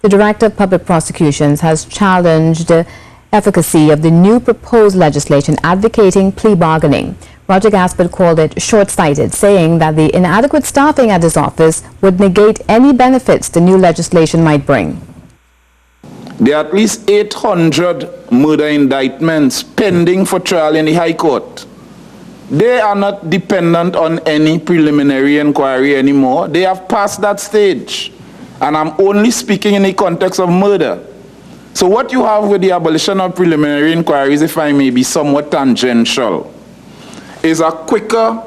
The Director of Public Prosecutions has challenged the efficacy of the new proposed legislation advocating plea bargaining. Roger Gaspard called it short-sighted, saying that the inadequate staffing at his office would negate any benefits the new legislation might bring. There are at least 800 murder indictments pending for trial in the High Court. They are not dependent on any preliminary inquiry anymore. They have passed that stage. And I'm only speaking in the context of murder. So what you have with the abolition of preliminary inquiries, if I may be somewhat tangential, is a quicker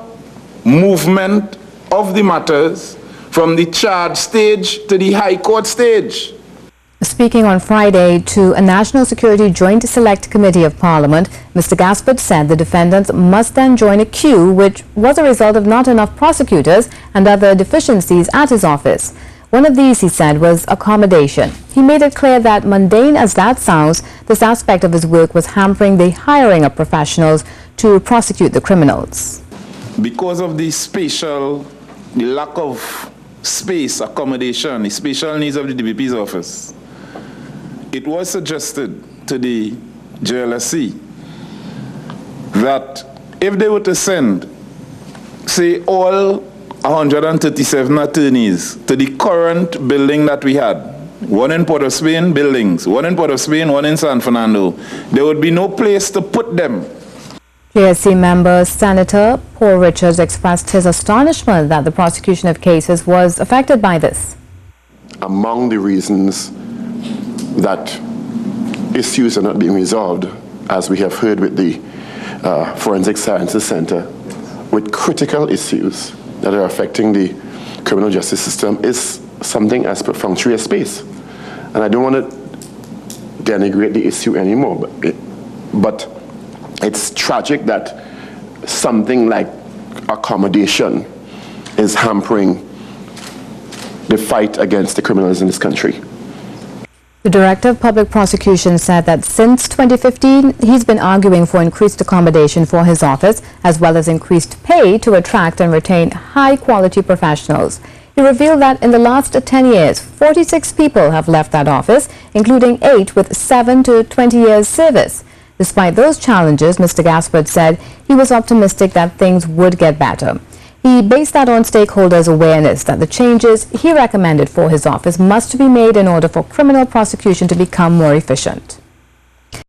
movement of the matters from the charge stage to the High Court stage. Speaking on Friday to a National Security Joint Select Committee of Parliament, Mr. Gaspard said the defendants must then join a queue, which was a result of not enough prosecutors and other deficiencies at his office. One of these, he said, was accommodation. He made it clear that, mundane as that sounds, this aspect of his work was hampering the hiring of professionals to prosecute the criminals. Because of the lack of space, accommodation, the spatial needs of the DPP's office, it was suggested to the JLSC that if they were to send, say, all 137 attorneys to the current building that we had, one in Port of Spain, buildings, one in Port of Spain, one in San Fernando, there would be no place to put them. JSC member Senator Paul Richards expressed his astonishment that the prosecution of cases was affected by this. Among the reasons that issues are not being resolved, as we have heard with the Forensic Sciences Center, with critical issues that are affecting the criminal justice system, is something as perfunctory as space. And I don't want to denigrate the issue anymore, but it's tragic that something like accommodation is hampering the fight against the criminals in this country. The Director of Public Prosecutions said that since 2015, he's been arguing for increased accommodation for his office, as well as increased pay to attract and retain high-quality professionals. He revealed that in the last 10 years, 46 people have left that office, including 8 with 7 to 20 years service. Despite those challenges, Mr. Gaspard said he was optimistic that things would get better. He based that on stakeholders' awareness that the changes he recommended for his office must be made in order for criminal prosecution to become more efficient.